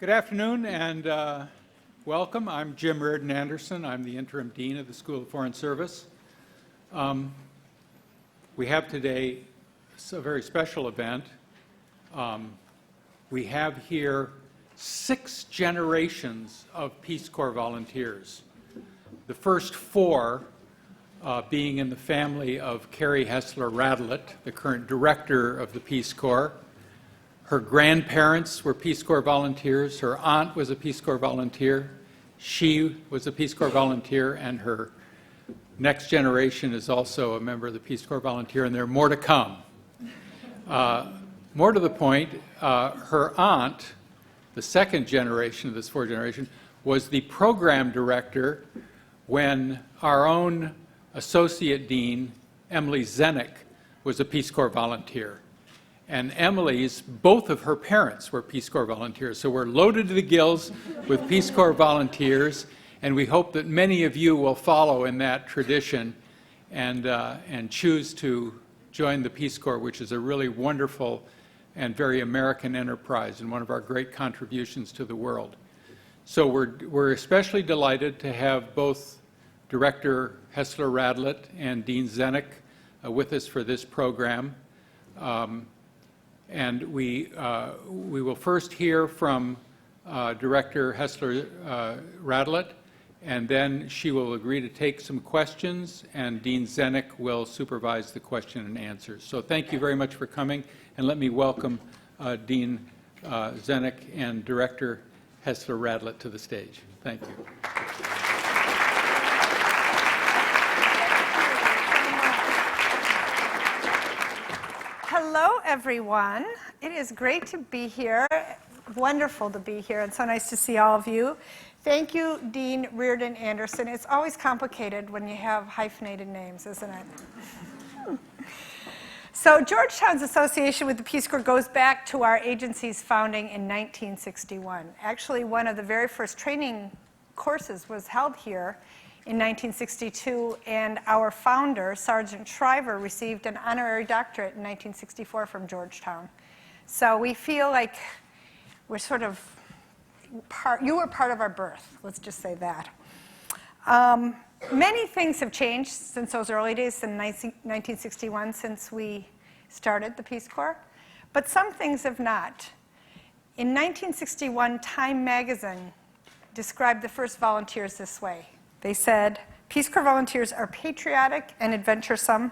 Good afternoon and welcome. I'm Jim Reardon Anderson. I'm the interim dean of the School of Foreign Service. We have today a very special event. We have here 6 generations of Peace Corps volunteers. The first 4 being in the family of Carrie Hesseler-Radelet, the current director of the Peace Corps. Her grandparents were Peace Corps volunteers. Her aunt was a Peace Corps volunteer. She was a Peace Corps volunteer, and her next generation is also a member of the Peace Corps volunteer, and there are more to come. More to the point, her aunt, the second generation of this 4th generation, was the program director when our own associate dean, Emily Zenick, was a Peace Corps volunteer. And both of her parents were Peace Corps volunteers. So we're loaded to the gills with Peace Corps volunteers, and we hope that many of you will follow in that tradition and choose to join the Peace Corps, which is a really wonderful and very American enterprise and one of our great contributions to the world. So we're especially delighted to have both Director Hesseler-Radelet and Dean Zenick with us for this program. And we will first hear from Director Hesseler-Radelet, and then she will agree to take some questions, and Dean Zenick will supervise the question and answers. So thank you very much for coming, and let me welcome Dean Zenick and Director Hesseler-Radelet to the stage. Thank you. Hello, everyone. It is great to be here. Wonderful to be here, and so nice to see all of you. Thank you, Dean Reardon Anderson. It's always complicated when you have hyphenated names, isn't it? So Georgetown's association with the Peace Corps goes back to our agency's founding in 1961. Actually, one of the very first training courses was held here in 1962, and our founder, Sergeant Shriver, received an honorary doctorate in 1964 from Georgetown. So we feel like we're sort of you were part of our birth, let's just say that. Many things have changed since those early days in 1961, since we started the Peace Corps, but some things have not. In 1961, Time magazine described the first volunteers this way. They said, Peace Corps volunteers are patriotic and adventuresome,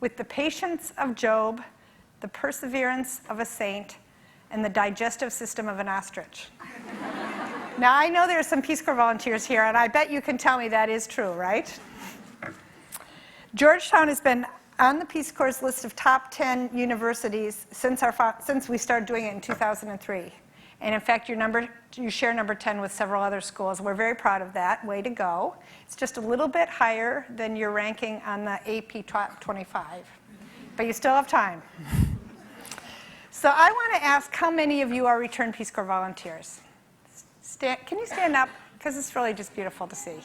with the patience of Job, the perseverance of a saint, and the digestive system of an ostrich. Now, I know there are some Peace Corps volunteers here, and I bet you can tell me that is true, right? Georgetown has been on the Peace Corps' list of top 10 universities since we started doing it in 2003. And in fact, you share number 10 with several other schools. We're very proud of that. Way to go. It's just a little bit higher than your ranking on the AP Top 25. But you still have time. So I want to ask how many of you are returned Peace Corps volunteers? Can you stand up? Because it's really just beautiful to see.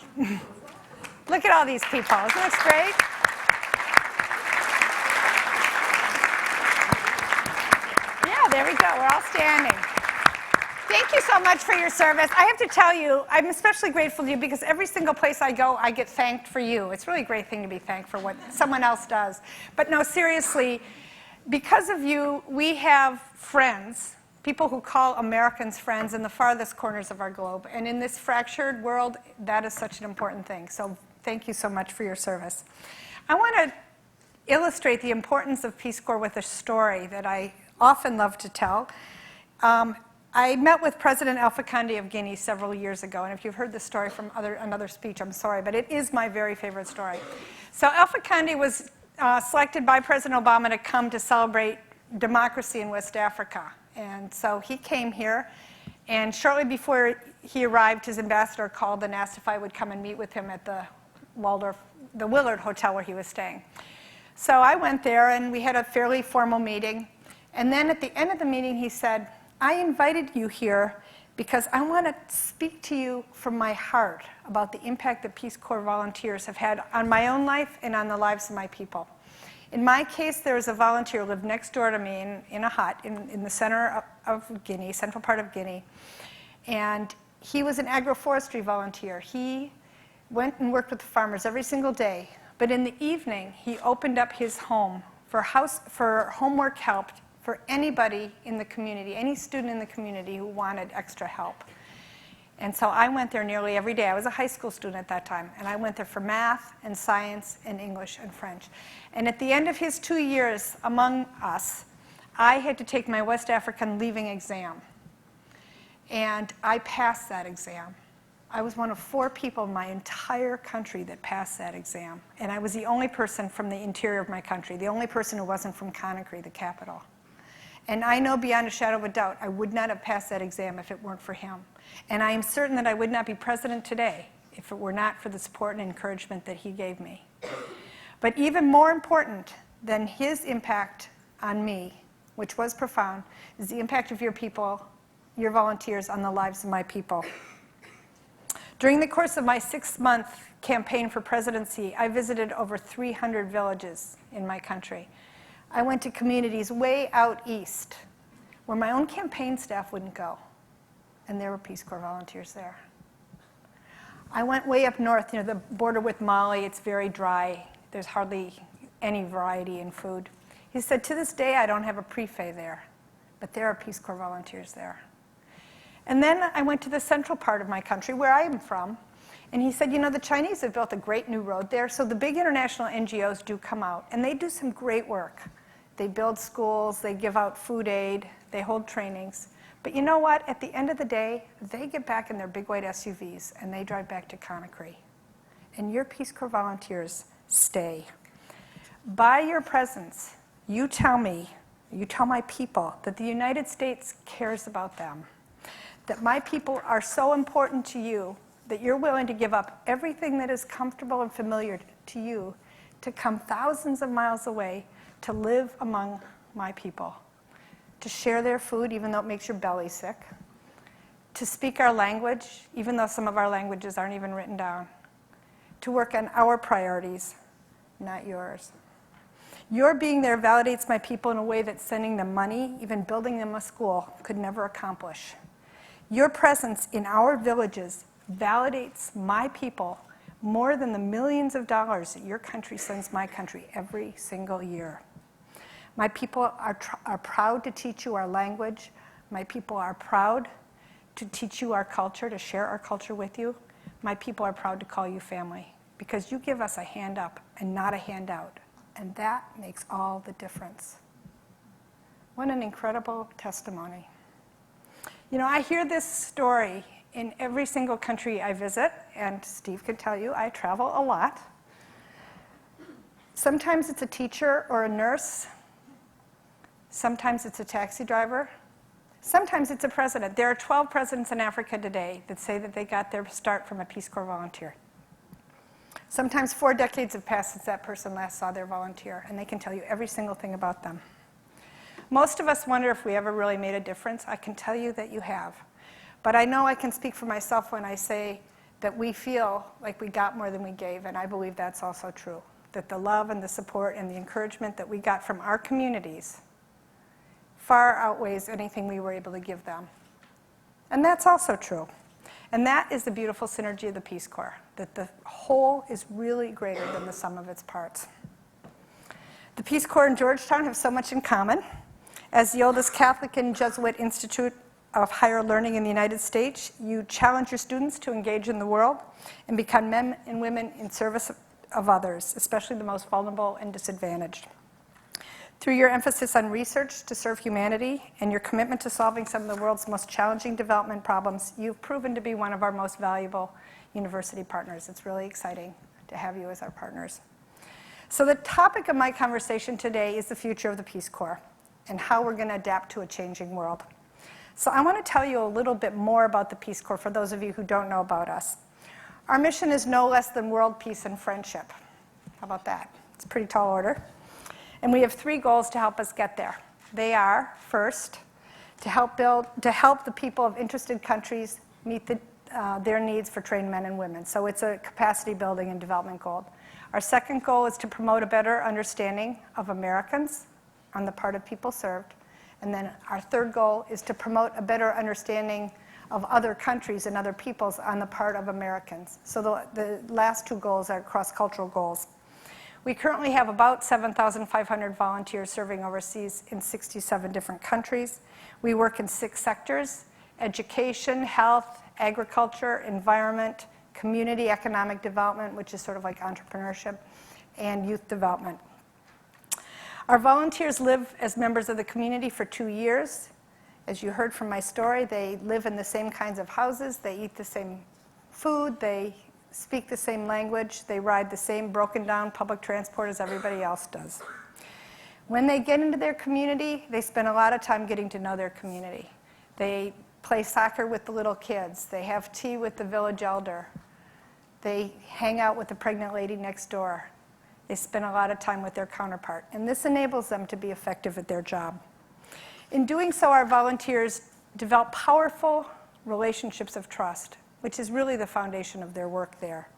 Look at all these people. Isn't this great? Yeah, there we go. We're all standing. Thank you so much for your service. I have to tell you, I'm especially grateful to you because every single place I go, I get thanked for you. It's really a great thing to be thanked for what someone else does. But no, seriously, because of you, we have friends, people who call Americans friends in the farthest corners of our globe. And in this fractured world, that is such an important thing. So thank you so much for your service. I want to illustrate the importance of Peace Corps with a story that I often love to tell. I met with President Alpha Conde of Guinea several years ago, and if you've heard this story from another speech, I'm sorry, but it is my very favorite story. So Alpha Conde was selected by President Obama to come to celebrate democracy in West Africa. And so he came here, and shortly before he arrived, his ambassador called and asked if I would come and meet with him at the Willard Hotel where he was staying. So I went there, and we had a fairly formal meeting. And then at the end of the meeting, he said, I invited you here because I want to speak to you from my heart about the impact that Peace Corps volunteers have had on my own life and on the lives of my people. In my case, there was a volunteer who lived next door to me in a hut in the center of Guinea, central part of Guinea. And he was an agroforestry volunteer. He went and worked with the farmers every single day. But in the evening, he opened up his home for homework help for anybody in the community, any student in the community who wanted extra help. And so I went there nearly every day. I was a high school student at that time, and I went there for math and science and English and French. And at the end of his 2 years among us, I had to take my West African leaving exam. And I passed that exam. I was one of 4 people in my entire country that passed that exam. And I was the only person from the interior of my country, the only person who wasn't from Conakry, the capital. And I know beyond a shadow of a doubt, I would not have passed that exam if it weren't for him. And I am certain that I would not be president today if it were not for the support and encouragement that he gave me. But even more important than his impact on me, which was profound, is the impact of your people, your volunteers, on the lives of my people. During the course of my 6-month campaign for presidency, I visited over 300 villages in my country. I went to communities way out east where my own campaign staff wouldn't go, and there were Peace Corps volunteers there. I went way up north, near the border with Mali. It's very dry. There's hardly any variety in food. He said, to this day, I don't have a prefet there, but there are Peace Corps volunteers there. And then I went to the central part of my country, where I am from, and he said, you know, the Chinese have built a great new road there, so the big international NGOs do come out, and they do some great work. They build schools, they give out food aid, they hold trainings. But you know what? At the end of the day, they get back in their big white SUVs, and they drive back to Conakry. And your Peace Corps volunteers stay. By your presence, you tell me, you tell my people that the United States cares about them, that my people are so important to you that you're willing to give up everything that is comfortable and familiar to you to come thousands of miles away to live among my people, to share their food even though it makes your belly sick, to speak our language even though some of our languages aren't even written down, to work on our priorities, not yours. Your being there validates my people in a way that sending them money, even building them a school, could never accomplish. Your presence in our villages validates my people more than the millions of dollars that your country sends my country every single year. My people are proud to teach you our language. My people are proud to teach you our culture, to share our culture with you. My people are proud to call you family because you give us a hand up and not a handout. And that makes all the difference. What an incredible testimony. You know, I hear this story in every single country I visit, and Steve can tell you I travel a lot. Sometimes it's a teacher or a nurse. Sometimes it's a taxi driver. Sometimes it's a president. There are 12 presidents in Africa today that say that they got their start from a Peace Corps volunteer. Sometimes 4 decades have passed since that person last saw their volunteer, and they can tell you every single thing about them. Most of us wonder if we ever really made a difference. I can tell you that you have. But I know I can speak for myself when I say that we feel like we got more than we gave, and I believe that's also true. That the love and the support and the encouragement that we got from our communities far outweighs anything we were able to give them. And that's also true. And that is the beautiful synergy of the Peace Corps, that the whole is really greater than the sum of its parts. The Peace Corps and Georgetown have so much in common. As the oldest Catholic and Jesuit institute of higher learning in the United States, you challenge your students to engage in the world and become men and women in service of others, especially the most vulnerable and disadvantaged. Through your emphasis on research to serve humanity and your commitment to solving some of the world's most challenging development problems, you've proven to be one of our most valuable university partners. It's really exciting to have you as our partners. So the topic of my conversation today is the future of the Peace Corps and how we're going to adapt to a changing world. So I want to tell you a little bit more about the Peace Corps for those of you who don't know about us. Our mission is no less than world peace and friendship. How about that? It's a pretty tall order. And we have 3 goals to help us get there. They are, first, to help the people of interested countries meet their needs for trained men and women. So it's a capacity building and development goal. Our second goal is to promote a better understanding of Americans on the part of people served. And then our third goal is to promote a better understanding of other countries and other peoples on the part of Americans. So the last two goals are cross-cultural goals. We currently have about 7,500 volunteers serving overseas in 67 different countries. We work in 6 sectors: education, health, agriculture, environment, community economic development, which is sort of like entrepreneurship, and youth development. Our volunteers live as members of the community for 2 years. As you heard from my story, they live in the same kinds of houses, they eat the same food, they speak the same language, they ride the same broken down public transport as everybody else does. When they get into their community, they spend a lot of time getting to know their community. They play soccer with the little kids, they have tea with the village elder, they hang out with the pregnant lady next door. They spend a lot of time with their counterpart, and this enables them to be effective at their job. In doing so, our volunteers develop powerful relationships of trust, which is really the foundation of their work there.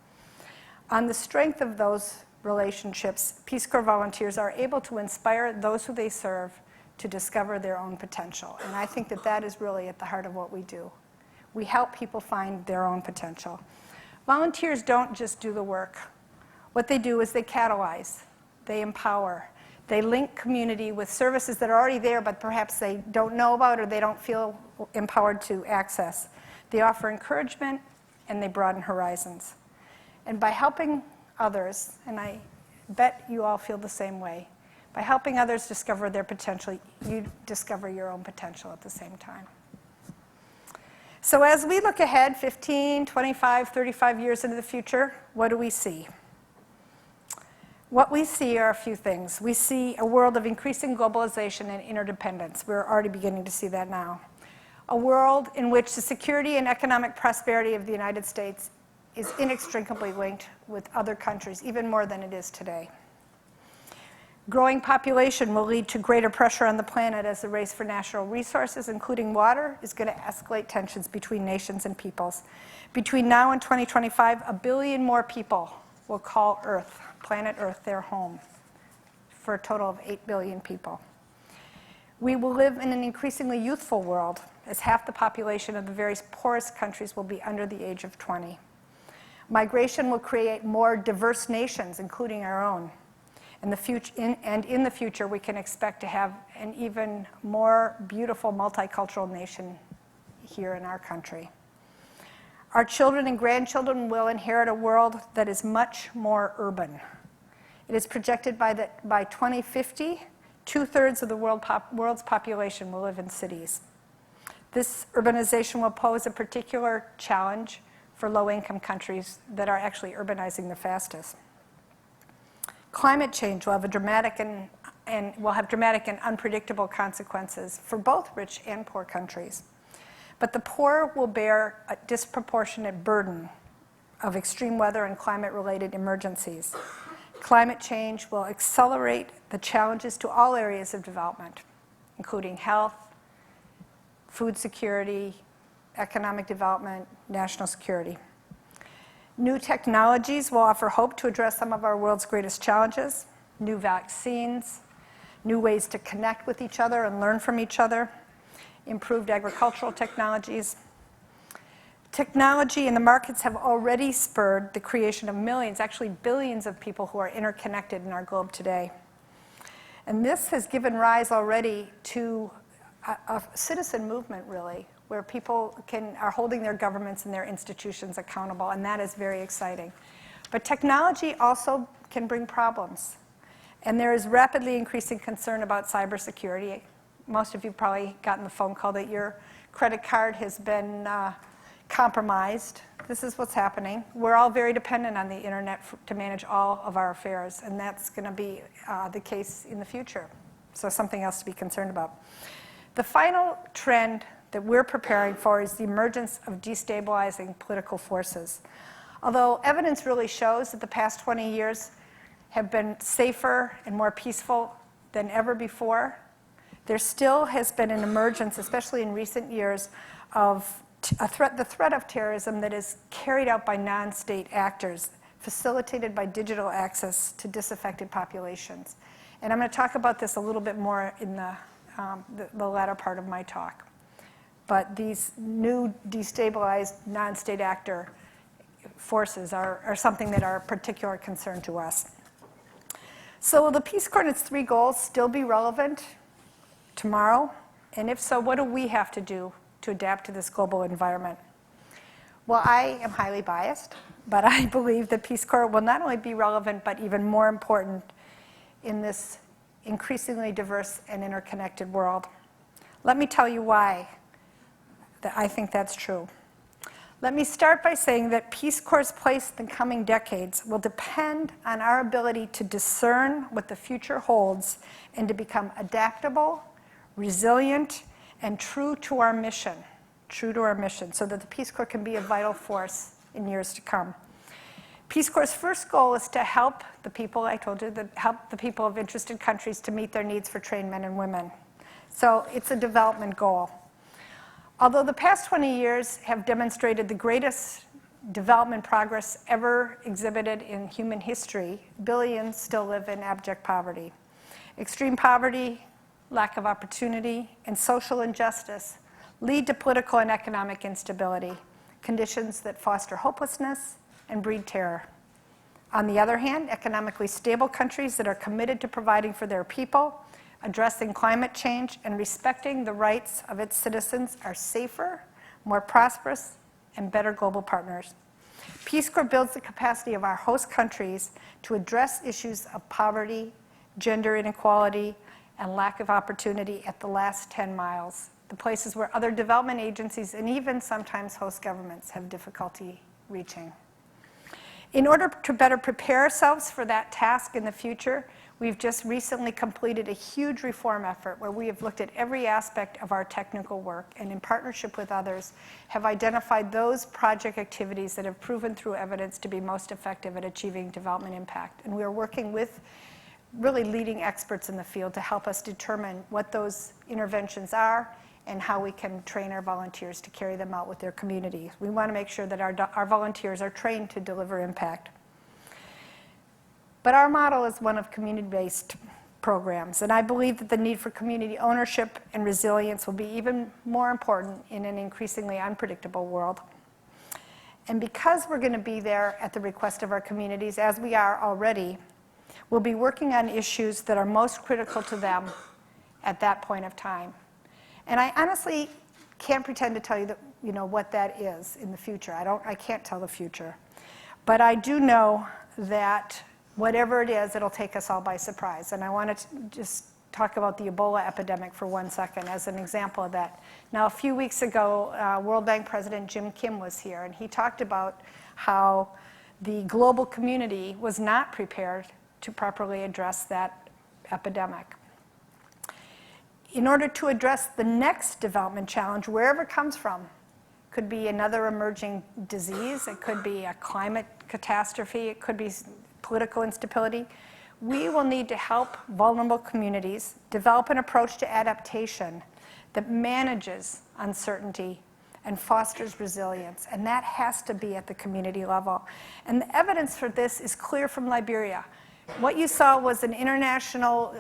On the strength of those relationships, Peace Corps volunteers are able to inspire those who they serve to discover their own potential, and I think that that is really at the heart of what we do. We help people find their own potential. Volunteers don't just do the work. What they do is they catalyze, they empower, they link community with services that are already there but perhaps they don't know about or they don't feel empowered to access. They offer encouragement and they broaden horizons. And by helping others, and I bet you all feel the same way, by helping others discover their potential, you discover your own potential at the same time. So as we look ahead 15, 25, 35 years into the future, what do we see? What we see are a few things. We see a world of increasing globalization and interdependence. We're already beginning to see that now. A world in which the security and economic prosperity of the United States is inextricably linked with other countries, even more than it is today. Growing population will lead to greater pressure on the planet as the race for natural resources, including water, is going to escalate tensions between nations and peoples. Between now and 2025, 1 billion more people will call Earth, planet Earth, their home, for a total of 8 billion people. We will live in an increasingly youthful world, as half the population of the various poorest countries will be under the age of 20. Migration will create more diverse nations, including our own. In the future, we can expect to have an even more beautiful multicultural nation here in our country. Our children and grandchildren will inherit a world that is much more urban. It is projected that by 2050, 2/3 of the world's population will live in cities. This urbanization will pose a particular challenge for low-income countries that are actually urbanizing the fastest. Climate change will have dramatic and unpredictable consequences for both rich and poor countries. But the poor will bear a disproportionate burden of extreme weather and climate-related emergencies. Climate change will accelerate the challenges to all areas of development, including health, food security, economic development, national security. New technologies will offer hope to address some of our world's greatest challenges: new vaccines, new ways to connect with each other and learn from each other, improved agricultural technologies. Technology and the markets have already spurred the creation of millions, actually billions of people who are interconnected in our globe today. And this has given rise already to a citizen movement, really, where people are holding their governments and their institutions accountable, and that is very exciting. But technology also can bring problems. And there is rapidly increasing concern about cybersecurity. Most of you probably gotten the phone call that your credit card has been compromised. This is what's happening. We're all very dependent on the internet to manage all of our affairs, and that's going to be the case in the future. So something else to be concerned about. The final trend that we're preparing for is the emergence of destabilizing political forces. Although evidence really shows that the past 20 years have been safer and more peaceful than ever before, there still has been an emergence, especially in recent years, of the threat of terrorism that is carried out by non-state actors, facilitated by digital access to disaffected populations. And I'm going to talk about this a little bit more in the latter part of my talk. but these new destabilized non-state actor forces are something that are a particular concern to us. So will the Peace Corps and its 3 goals still be relevant tomorrow? And if so, what do we have to do to adapt to this global environment? Well, I am highly biased, but I believe that Peace Corps will not only be relevant, but even more important in this increasingly diverse and interconnected world. Let me tell you why I think that's true. Let me start by saying that Peace Corps' place in the coming decades will depend on our ability to discern what the future holds and to become adaptable, resilient, and true to our mission, so that the Peace Corps can be a vital force in years to come. Peace Corps' first goal is to help the people, I told you, help the people of interested countries to meet their needs for trained men and women. So it's a development goal. Although the past 20 years have demonstrated the greatest development progress ever exhibited in human history, billions still live in abject poverty. Extreme poverty, lack of opportunity, and social injustice lead to political and economic instability, conditions that foster hopelessness and breed terror. On the other hand, economically stable countries that are committed to providing for their people, addressing climate change, and respecting the rights of its citizens are safer, more prosperous, and better global partners. Peace Corps builds the capacity of our host countries to address issues of poverty, gender inequality, and lack of opportunity at the last 10 miles, the places where other development agencies and even sometimes host governments have difficulty reaching. In order to better prepare ourselves for that task in the future, we've just recently completed a huge reform effort where we have looked at every aspect of our technical work and in partnership with others have identified those project activities that have proven through evidence to be most effective at achieving development impact. And we are working with really leading experts in the field to help us determine what those interventions are and how we can train our volunteers to carry them out with their communities. We want to make sure that our volunteers are trained to deliver impact. But our model is one of community-based programs, and I believe that the need for community ownership and resilience will be even more important in an increasingly unpredictable world. And because we're going to be there at the request of our communities, as we are already, we'll be working on issues that are most critical to them at that point of time. And I honestly can't pretend to tell you that, what that is in the future. I can't tell the future. But I do know that whatever it is, it'll take us all by surprise. And I want to just talk about the Ebola epidemic for 1 second as an example of that. Now, a few weeks ago, World Bank President Jim Kim was here, and he talked about how the global community was not prepared to properly address that epidemic. In order to address the next development challenge, wherever it comes from, could be another emerging disease, it could be a climate catastrophe, it could be political instability, we will need to help vulnerable communities develop an approach to adaptation that manages uncertainty and fosters resilience. And that has to be at the community level. And the evidence for this is clear from Liberia. What you saw was an international,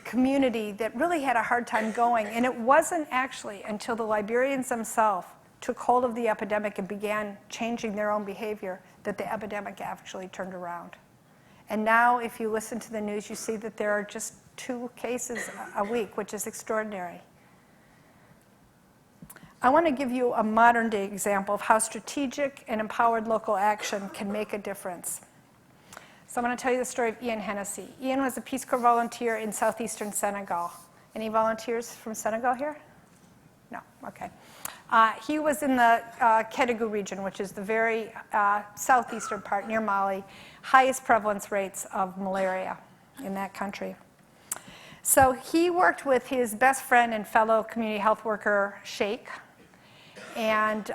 community that really had a hard time going. And it wasn't actually until the Liberians themselves took hold of the epidemic and began changing their own behavior that the epidemic actually turned around. And now, if you listen to the news, you see that there are just 2 cases a week, which is extraordinary. I want to give you a modern-day example of how strategic and empowered local action can make a difference. So I'm going to tell you the story of Ian Hennessy. Ian was a Peace Corps volunteer in southeastern Senegal. Any volunteers from Senegal here? No, okay. He was in the Kédougou region, which is the very southeastern part near Mali, highest prevalence rates of malaria in that country. So he worked with his best friend and fellow community health worker, Sheikh, and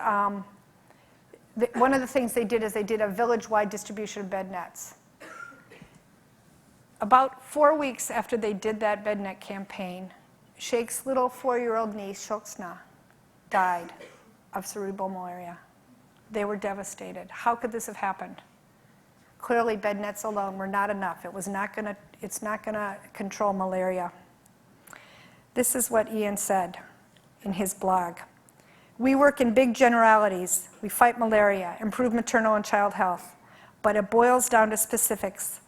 one of the things they did is they did a village-wide distribution of bed nets. About 4 weeks after they did that bed net campaign, Sheikh's little 4-year-old niece, Shoksna, died of cerebral malaria. They were devastated. How could this have happened? Clearly, bed nets alone were not enough. It's not going to control malaria. This is what Ian said in his blog. We work in big generalities. We fight malaria, improve maternal and child health, but it boils down to specifics,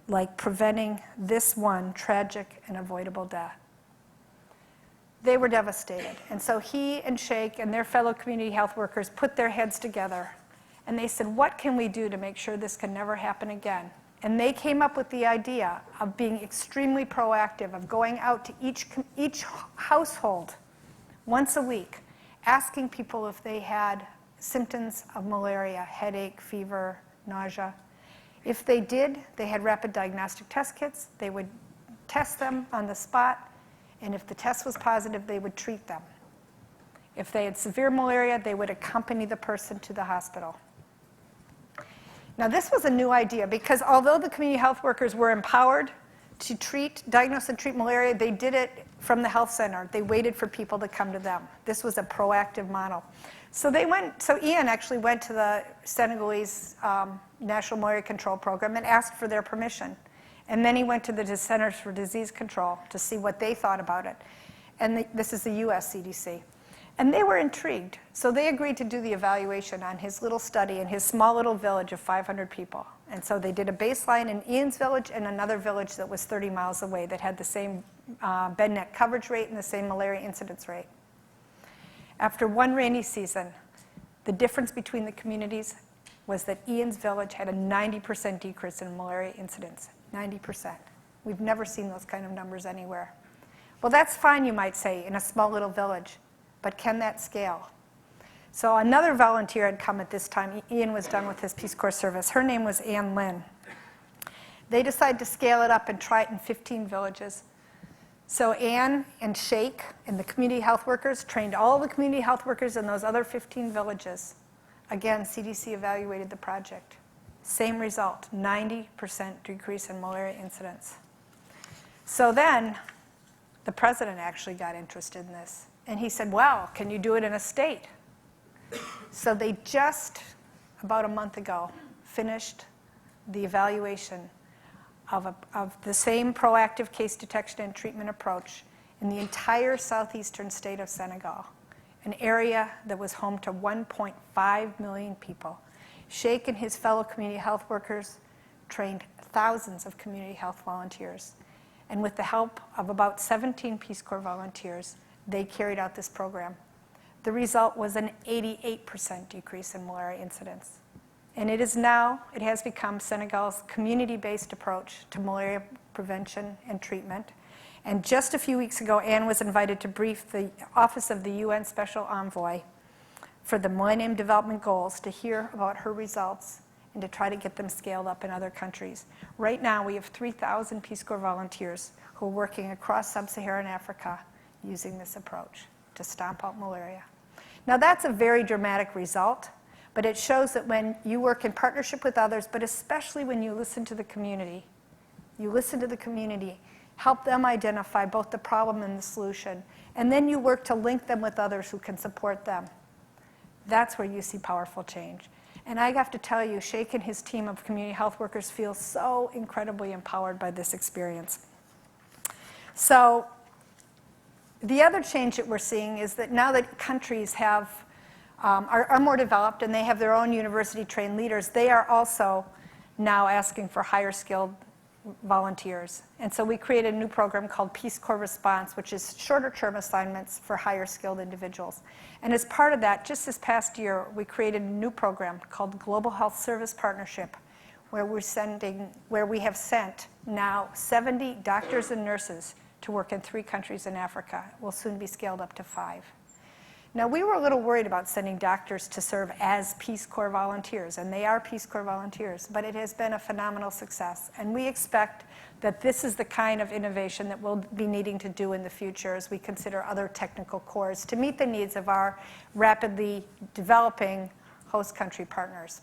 like preventing this one tragic and avoidable death. They were devastated. And so he and Sheikh and their fellow community health workers put their heads together, and they said, what can we do to make sure this can never happen again? And they came up with the idea of being extremely proactive, of going out to each household once a week, asking people if they had symptoms of malaria, headache, fever, nausea. If they did, they had rapid diagnostic test kits. They would test them on the spot, and if the test was positive, they would treat them. If they had severe malaria, they would accompany the person to the hospital. Now, this was a new idea because although the community health workers were empowered to diagnose and treat malaria, they did it from the health center. They waited for people to come to them. This was a proactive model. So Ian actually went to the Senegalese National Malaria Control Program and asked for their permission. And then he went to the Centers for Disease Control to see what they thought about it. And this is the US CDC. And they were intrigued. So they agreed to do the evaluation on his little study in his small little village of 500 people. And so they did a baseline in Ian's village and another village that was 30 miles away that had the same bed net coverage rate and the same malaria incidence rate. After one rainy season, the difference between the communities was that Ian's village had a 90% decrease in malaria incidence. 90%. We've never seen those kind of numbers anywhere. Well, that's fine, you might say, in a small little village, but can that scale? So another volunteer had come at this time. Ian was done with his Peace Corps service. Her name was Ann Lynn. They decided to scale it up and try it in 15 villages. So Ann and Sheikh and the community health workers trained all the community health workers in those other 15 villages. Again, CDC evaluated the project. Same result, 90% decrease in malaria incidence. So then the president actually got interested in this. And he said, well, can you do it in a state? So they just, about a month ago, finished the evaluation of the same proactive case detection and treatment approach in the entire southeastern state of Senegal, an area that was home to 1.5 million people. Sheikh and his fellow community health workers trained thousands of community health volunteers. And with the help of about 17 Peace Corps volunteers, they carried out this program. The result was an 88% decrease in malaria incidence. And it has become Senegal's community-based approach to malaria prevention and treatment. And just a few weeks ago, Anne was invited to brief the Office of the UN Special Envoy for the Millennium Development Goals to hear about her results and to try to get them scaled up in other countries. Right now, we have 3,000 Peace Corps volunteers who are working across sub-Saharan Africa using this approach to stomp out malaria. Now, that's a very dramatic result, but it shows that when you work in partnership with others, but especially when you listen to the community, help them identify both the problem and the solution, and then you work to link them with others who can support them. That's where you see powerful change. And I have to tell you, Sheikh and his team of community health workers feel so incredibly empowered by this experience. So the other change that we're seeing is that now that countries are more developed and they have their own university-trained leaders, they are also now asking for higher skilled volunteers. And so we created a new program called Peace Corps Response, which is shorter-term assignments for higher skilled individuals. And as part of that, just this past year, we created a new program called Global Health Service Partnership, where we have sent now 70 doctors and nurses to work in 3 countries in Africa. It will soon be scaled up to 5. Now, we were a little worried about sending doctors to serve as Peace Corps volunteers, and they are Peace Corps volunteers, but it has been a phenomenal success. And we expect that this is the kind of innovation that we'll be needing to do in the future as we consider other technical corps to meet the needs of our rapidly developing host country partners.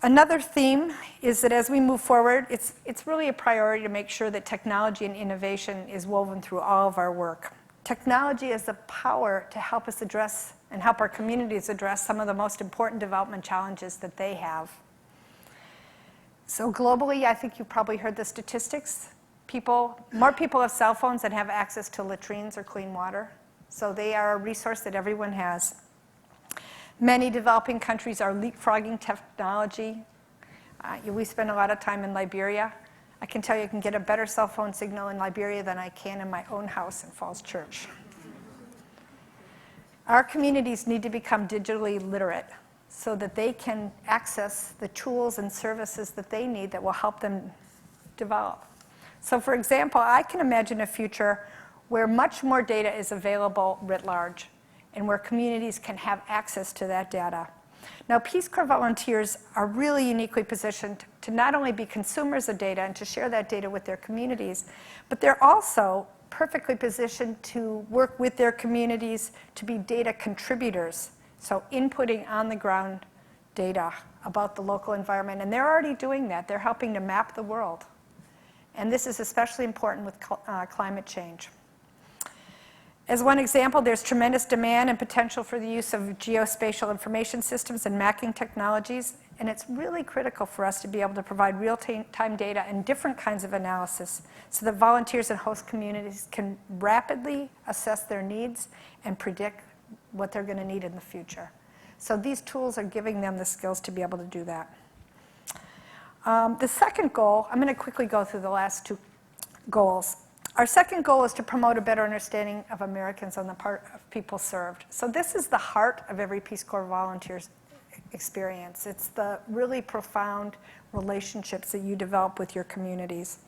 Another theme is that as we move forward, it's really a priority to make sure that technology and innovation is woven through all of our work. Technology has the power to help us address and help our communities address some of the most important development challenges that they have. So globally, I think you've probably heard the statistics. more people have cell phones than have access to latrines or clean water. So they are a resource that everyone has. Many developing countries are leapfrogging technology. We spend a lot of time in Liberia. I can tell you I can get a better cell phone signal in Liberia than I can in my own house in Falls Church. Our communities need to become digitally literate so that they can access the tools and services that they need that will help them develop. So for example, I can imagine a future where much more data is available writ large and where communities can have access to that data. Now, Peace Corps volunteers are really uniquely positioned to not only be consumers of data and to share that data with their communities, but they're also perfectly positioned to work with their communities to be data contributors, so inputting on-the-ground data about the local environment. And they're already doing that. They're helping to map the world. And this is especially important with climate change. As one example, there's tremendous demand and potential for the use of geospatial information systems and mapping technologies, and it's really critical for us to be able to provide real-time data and different kinds of analysis so that volunteers and host communities can rapidly assess their needs and predict what they're going to need in the future. So these tools are giving them the skills to be able to do that. The second goal, I'm going to quickly go through the last two goals. Our second goal is to promote a better understanding of Americans on the part of people served. So this is the heart of every Peace Corps volunteer's experience. It's the really profound relationships that you develop with your communities.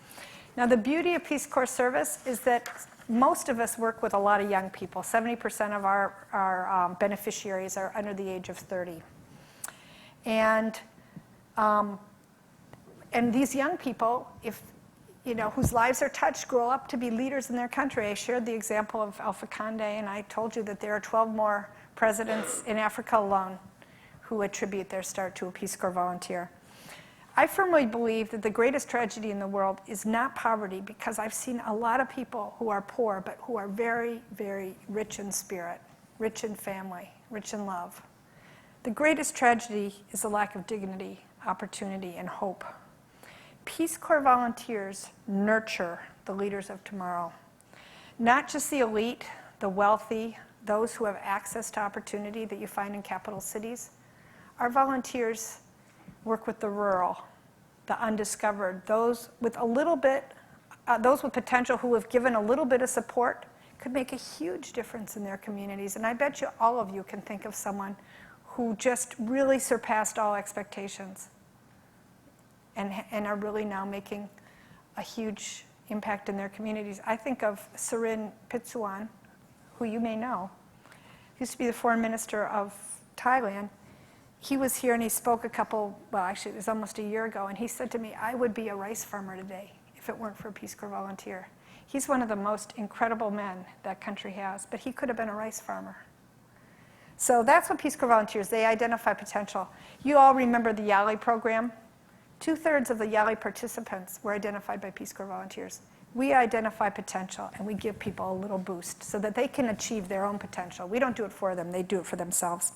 Now, the beauty of Peace Corps service is that most of us work with a lot of young people. 70% of our beneficiaries are under the age of 30. And these young people, whose lives are touched, grow up to be leaders in their country. I shared the example of Alpha Conde, and I told you that there are 12 more presidents in Africa alone who attribute their start to a Peace Corps volunteer. I firmly believe that the greatest tragedy in the world is not poverty, because I've seen a lot of people who are poor, but who are very, very rich in spirit, rich in family, rich in love. The greatest tragedy is the lack of dignity, opportunity, and hope. Peace Corps volunteers nurture the leaders of tomorrow. Not just the elite, the wealthy, those who have access to opportunity that you find in capital cities. Our volunteers work with the rural, the undiscovered, those with potential who have given a little bit of support could make a huge difference in their communities. And I bet you all of you can think of someone who just really surpassed all expectations and are really now making a huge impact in their communities. I think of Surin Pitsuwan, who you may know. He used to be the foreign minister of Thailand. He was here and he spoke actually it was almost a year ago, and he said to me, I would be a rice farmer today if it weren't for a Peace Corps volunteer. He's one of the most incredible men that country has, but he could have been a rice farmer. So that's what Peace Corps volunteers, they identify potential. You all remember the YALI program? 2/3 of the YALI participants were identified by Peace Corps volunteers. We identify potential and we give people a little boost so that they can achieve their own potential. We don't do it for them, they do it for themselves.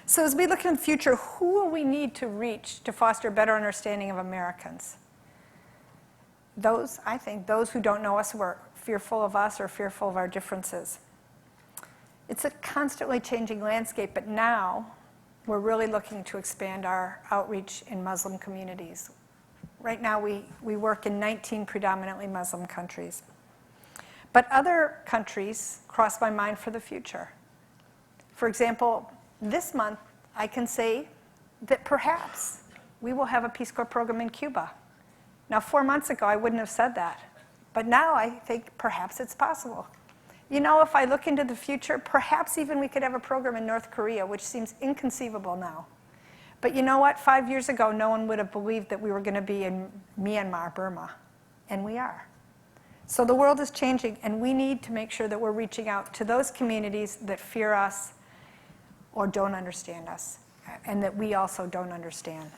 So as we look in the future, who will we need to reach to foster a better understanding of Americans? I think those who don't know us, who are fearful of us or fearful of our differences. It's a constantly changing landscape, but now we're really looking to expand our outreach in Muslim communities. Right now we work in 19 predominantly Muslim countries. But other countries cross my mind for the future. For example, this month I can say that perhaps we will have a Peace Corps program in Cuba. Now, 4 months ago I wouldn't have said that, but now I think perhaps it's possible. If I look into the future, perhaps even we could have a program in North Korea, which seems inconceivable now. But you know what? 5 years ago, no one would have believed that we were going to be in Myanmar, Burma, and we are. So the world is changing, and we need to make sure that we're reaching out to those communities that fear us or don't understand us, and that we also don't understand.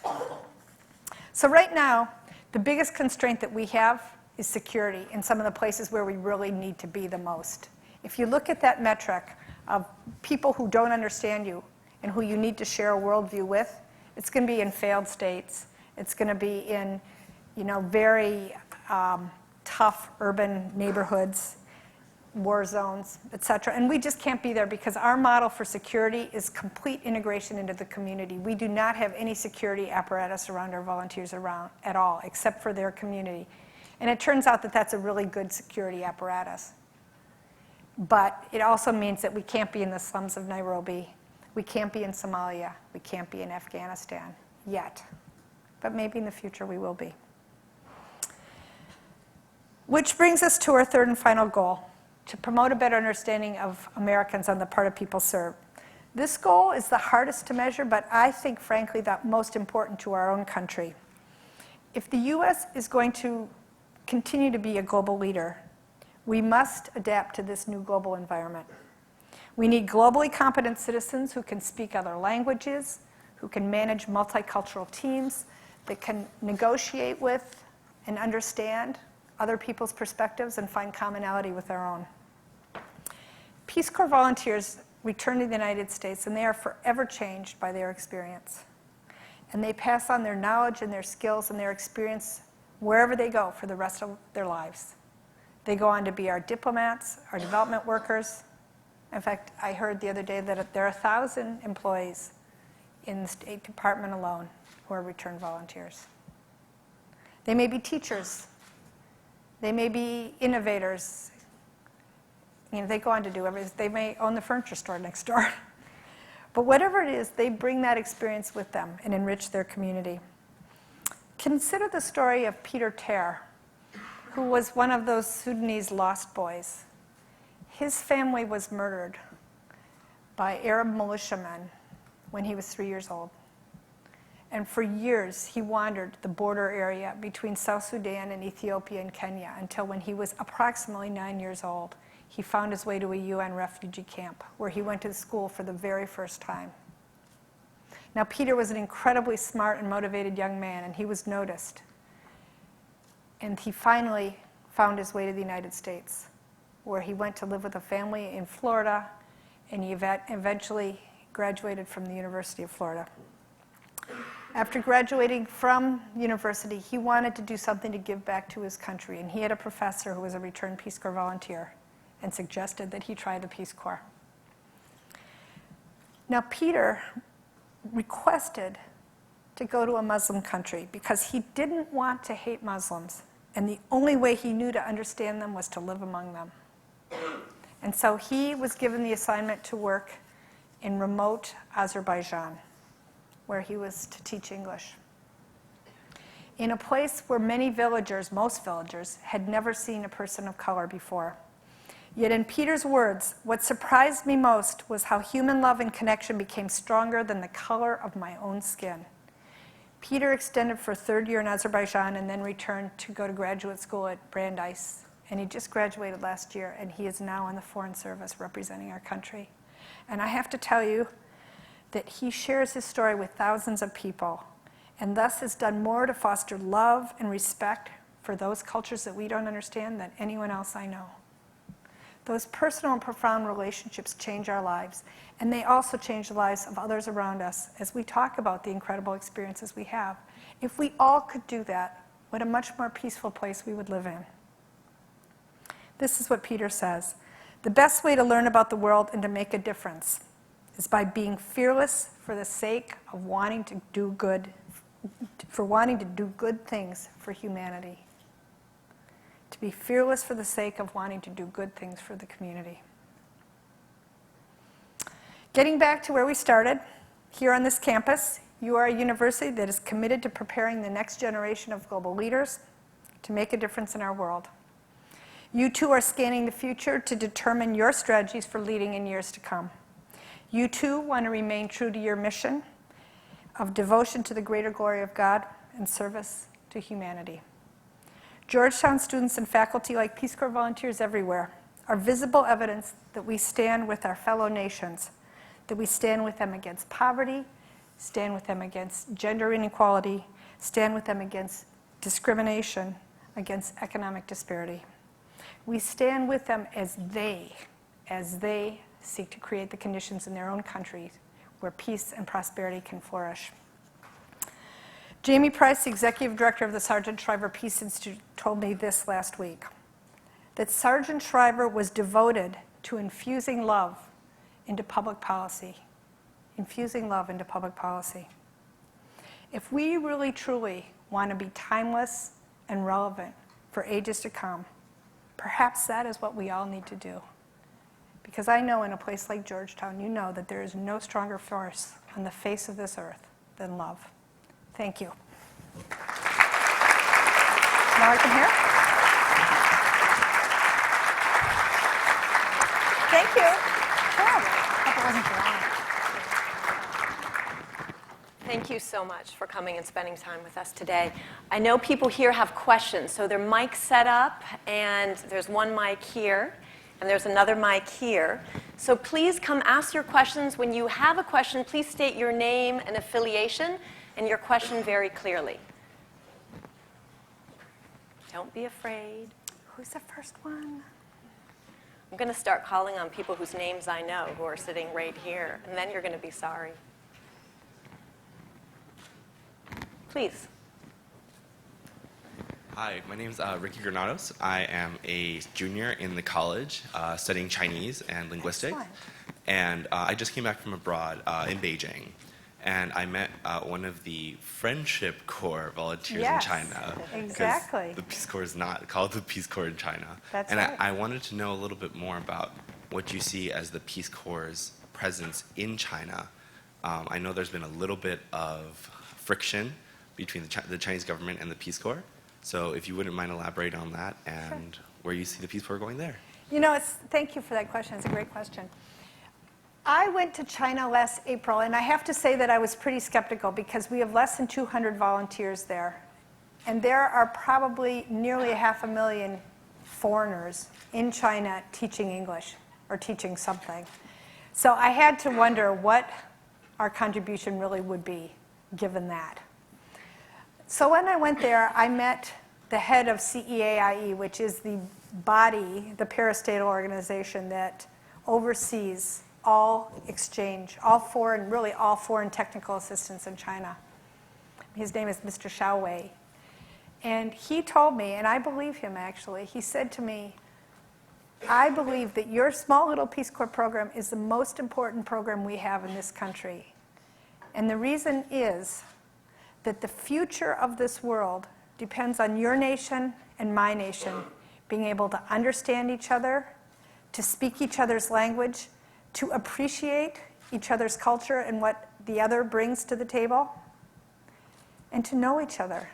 So right now, the biggest constraint that we have is security in some of the places where we really need to be the most. If you look at that metric of people who don't understand you and who you need to share a worldview with, it's going to be in failed states. It's going to be in, very tough urban neighborhoods, war zones, et cetera. And we just can't be there because our model for security is complete integration into the community. We do not have any security apparatus around our volunteers at all, except for their community. And it turns out that that's a really good security apparatus. But it also means that we can't be in the slums of Nairobi. We can't be in Somalia. We can't be in Afghanistan yet. But maybe in the future we will be. Which brings us to our third and final goal, to promote a better understanding of Americans on the part of people served. This goal is the hardest to measure, but I think, frankly, that most important to our own country. If the U.S. is going to continue to be a global leader, we must adapt to this new global environment. We need globally competent citizens who can speak other languages, who can manage multicultural teams, that can negotiate with and understand other people's perspectives and find commonality with our own. Peace Corps volunteers return to the United States, and they are forever changed by their experience. And they pass on their knowledge and their skills and their experience wherever they go for the rest of their lives. They go on to be our diplomats, our development workers. In fact, I heard the other day that there are 1,000 employees in the State Department alone who are returned volunteers. They may be teachers. They may be innovators. You know, they go on to do everything. They may own the furniture store next door. But whatever it is, they bring that experience with them and enrich their community. Consider the story of Peter Ter, who was one of those Sudanese lost boys. His family was murdered by Arab militiamen when he was 3 years old. And for years, he wandered the border area between South Sudan and Ethiopia and Kenya until when he was approximately 9 years old, he found his way to a UN refugee camp where he went to school for the very first time. Now, Peter was an incredibly smart and motivated young man, and he was noticed. And he finally found his way to the United States, where he went to live with a family in Florida, and he eventually graduated from the University of Florida. After graduating from university, he wanted to do something to give back to his country, and he had a professor who was a returned Peace Corps volunteer and suggested that he try the Peace Corps. Now, Peter requested to go to a Muslim country because he didn't want to hate Muslims, and the only way he knew to understand them was to live among them. And so he was given the assignment to work in remote Azerbaijan, where he was to teach English, in a place where many villagers, most villagers, had never seen a person of color before. Yet in Peter's words, what surprised me most was how human love and connection became stronger than the color of my own skin. Peter extended for a third year in Azerbaijan and then returned to go to graduate school at Brandeis. And he just graduated last year, and he is now in the Foreign Service representing our country. And I have to tell you that he shares his story with thousands of people, and thus has done more to foster love and respect for those cultures that we don't understand than anyone else I know. Those personal and profound relationships change our lives, and they also change the lives of others around us as we talk about the incredible experiences we have. If we all could do that, what a much more peaceful place we would live in. This is what Peter says: the best way to learn about the world and to make a difference is by being fearless for the sake of wanting to do good things for humanity. To be fearless for the sake of wanting to do good things for the community. Getting back to where we started, here on this campus, you are a university that is committed to preparing the next generation of global leaders to make a difference in our world. You too are scanning the future to determine your strategies for leading in years to come. You too want to remain true to your mission of devotion to the greater glory of God and service to humanity. Georgetown students and faculty, like Peace Corps volunteers everywhere, are visible evidence that we stand with our fellow nations, that we stand with them against poverty, stand with them against gender inequality, stand with them against discrimination, against economic disparity. We stand with them as they seek to create the conditions in their own countries where peace and prosperity can flourish. Jamie Price, the Executive Director of the Sargent Shriver Peace Institute, told me this last week, that Sergeant Shriver was devoted to infusing love into public policy. Infusing love into public policy. If we really truly want to be timeless and relevant for ages to come, perhaps that is what we all need to do. Because I know in a place like Georgetown, you know that there is no stronger force on the face of this earth than love. Thank you. Now I can hear? Thank you. Hope it wasn't too long. Thank you so much for coming and spending time with us today. I know people here have questions, so there are mics set up, and there's one mic here, and there's another mic here. So please come ask your questions. When you have a question, please state your name and affiliation and your question very clearly. Don't be afraid. Who's the first one? I'm going to start calling on people whose names I know who are sitting right here, and then you're going to be sorry. Please. Hi, my name is Ricky Granados. I am a junior in the college studying Chinese and linguistics. Excellent. And I just came back from abroad in Beijing. And I met one of the Friendship Corps volunteers Yes, in China. exactly. The Peace Corps is not called the Peace Corps in China. That's and right. I wanted to know a little bit more about what you see as the Peace Corps' presence in China. I know there's been a little bit of friction between the Chinese government and the Peace Corps. So if you wouldn't mind elaborating on that and where you see the Peace Corps going there. You know, thank you for that question. It's a great question. I went to China last April, and I have to say that I was pretty skeptical because we have less than 200 volunteers there. And there are probably nearly 500,000 foreigners in China teaching English or teaching something. So I had to wonder what our contribution really would be given that. So when I went there, I met the head of CEAIE, which is the body, the parastatal organization that oversees all exchange, all foreign technical assistance in China. His name is Mr. Xiao Wei. And he told me, and I believe him actually, he said to me, I believe that your small little Peace Corps program is the most important program we have in this country. And the reason is that the future of this world depends on your nation and my nation being able to understand each other, to speak each other's language, to appreciate each other's culture and what the other brings to the table, and to know each other.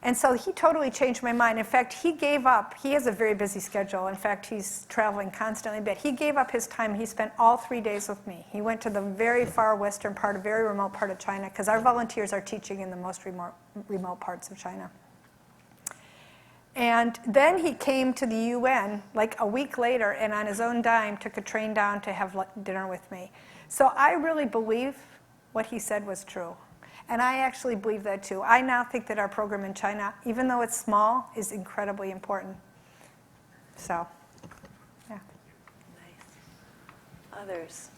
And so he totally changed my mind. In fact, he gave up. He has a very busy schedule. In fact, he's traveling constantly. But he gave up his time. He spent all 3 days with me. He went to the very far western part, a very remote part of China, because our volunteers are teaching in the most remote parts of China. And then he came to the UN like a week later and on his own dime took a train down to have dinner with me. So I really believe what he said was true. And I actually believe that too. I now think that our program in China, even though it's small, is incredibly important. So, yeah. Nice. Others?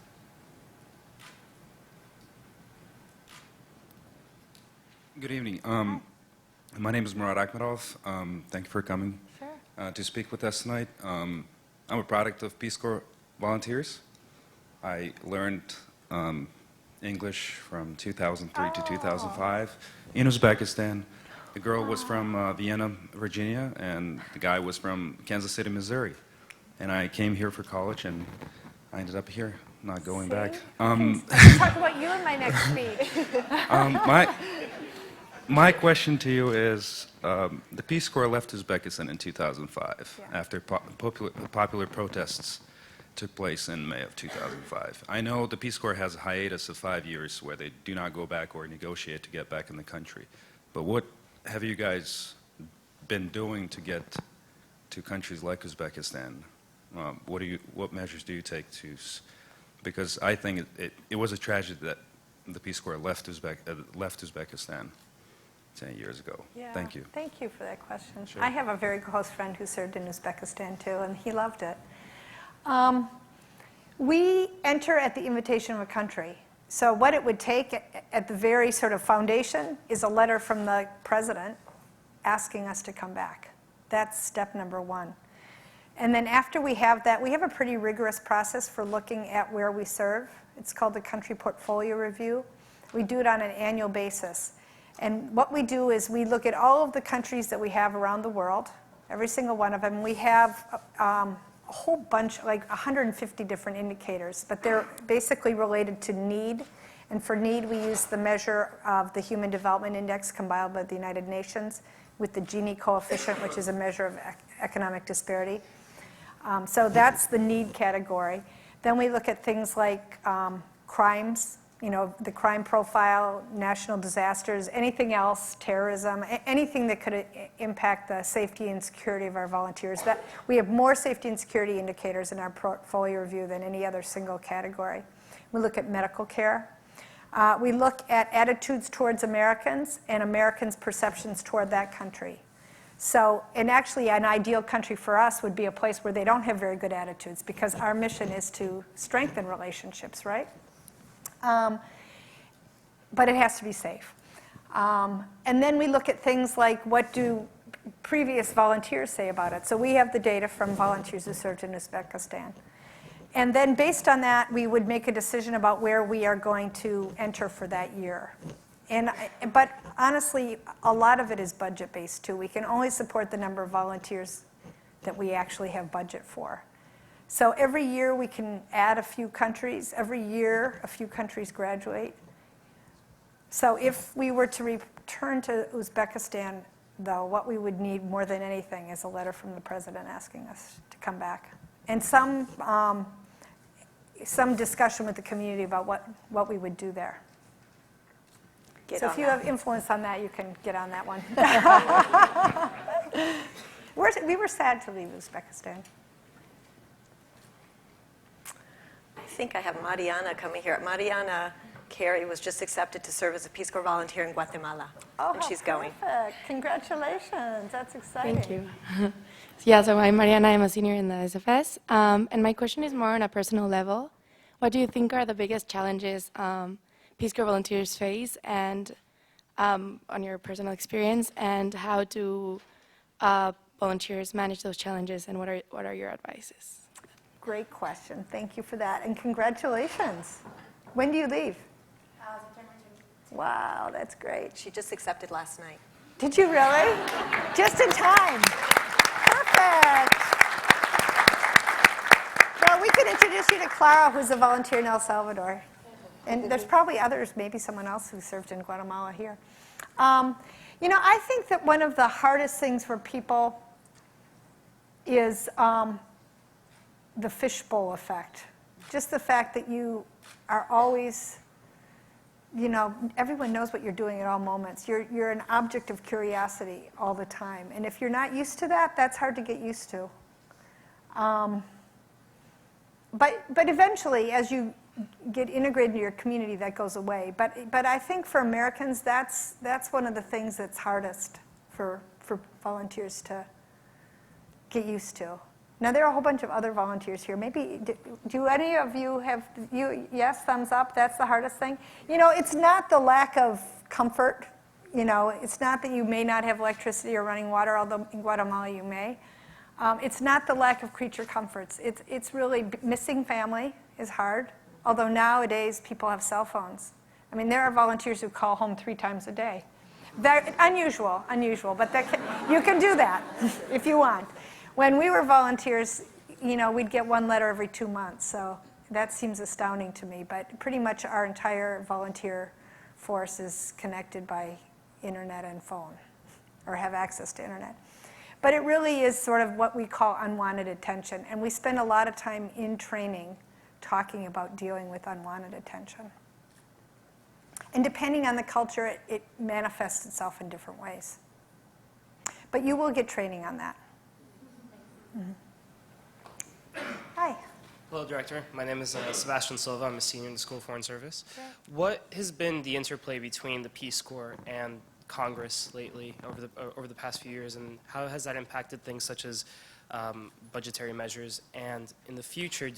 Good evening. My name is Murad Akhmedov. Thank you for coming to speak with us tonight. I'm a product of Peace Corps volunteers. I learned English from 2003 to 2005 in Uzbekistan. The girl was from Vienna, Virginia, and the guy was from Kansas City, Missouri. And I came here for college, and I ended up here, not going back. I'll talk about you in my next speech. My question to you is, the Peace Corps left Uzbekistan in 2005 after popular protests took place in May of 2005. I know the Peace Corps has a hiatus of 5 years where they do not go back or negotiate to get back in the country. But what have you guys been doing to get to countries like Uzbekistan? What measures do you take to? Because I think it was a tragedy that the Peace Corps left Uzbekistan 10 years ago. Yeah, Thank you. Thank you for that question. Sure. I have a very close friend who served in Uzbekistan too, and he loved it. We enter at the invitation of a country. So what it would take at the very sort of foundation is a letter from the president asking us to come back. That's step number one. And then after we have that, we have a pretty rigorous process for looking at where we serve. It's called the Country Portfolio Review. We do it on an annual basis. And what we do is we look at all of the countries that we have around the world, every single one of them. We have a whole bunch, like 150 different indicators, but they're basically related to need. And for need, we use the measure of the Human Development Index compiled by the United Nations with the Gini coefficient, which is a measure of economic disparity. So that's the need category. Then we look at things like crimes, the crime profile, national disasters, anything else, terrorism, anything that could impact the safety and security of our volunteers. That we have more safety and security indicators in our portfolio review than any other single category. We look at medical care. We look at attitudes towards Americans and Americans' perceptions toward that country. So, and actually an ideal country for us would be a place where they don't have very good attitudes, because our mission is to strengthen relationships, right? But it has to be safe. And then we look at things like, what do previous volunteers say about it? So we have the data from volunteers who served in Uzbekistan. And then based on that, we would make a decision about where we are going to enter for that year. But honestly, a lot of it is budget-based too. We can only support the number of volunteers that we actually have budget for. So every year we can add a few countries. Every year a few countries graduate. So if we were to return to Uzbekistan, though, what we would need more than anything is a letter from the president asking us to come back. And some discussion with the community about what we would do there. So if you have influence on that, you can get on that one. We were sad to leave Uzbekistan. I think I have Mariana coming here. Mariana Carey was just accepted to serve as a Peace Corps volunteer in Guatemala. Oh, and she's going. Perfect. Congratulations. That's exciting. Thank you. Yeah, so I'm Mariana. I'm a senior in the SFS. And my question is more on a personal level. What do you think are the biggest challenges Peace Corps volunteers face, and on your personal experience, and how do volunteers manage those challenges, and what are your advices? Great question. Thank you for that. And congratulations. When do you leave? September 20th. Wow, that's great. She just accepted last night. Did you really? Just in time. Perfect. Well, we could introduce you to Clara, who's a volunteer in El Salvador. And there's probably others, maybe someone else who served in Guatemala here. I think that one of the hardest things for people is the fishbowl effect. Just the fact that you are always, everyone knows what you're doing at all moments. You're an object of curiosity all the time. And if you're not used to that, that's hard to get used to. But eventually, as you get integrated into your community, that goes away. But I think for Americans, that's one of the things that's hardest for volunteers to get used to. Now, there are a whole bunch of other volunteers here. Maybe, do any of you have, yes, thumbs up, that's the hardest thing? It's not the lack of comfort. It's not that you may not have electricity or running water, although in Guatemala you may. It's not the lack of creature comforts. It's really missing family is hard. Although nowadays people have cell phones. I mean, there are volunteers who call home 3 times a day. They're unusual, but you can do that if you want. When we were volunteers, we'd get 1 letter every 2 months, so that seems astounding to me. But pretty much our entire volunteer force is connected by internet and phone, or have access to internet. But it really is sort of what we call unwanted attention, and we spend a lot of time in training talking about dealing with unwanted attention. And depending on the culture, it manifests itself in different ways. But you will get training on that. Mm-hmm. Hi. Hello, Director. My name is Sebastian Silva. I'm a senior in the School of Foreign Service. What has been the interplay between the Peace Corps and Congress lately over the past few years, and how has that impacted things such as budgetary measures? And in the future,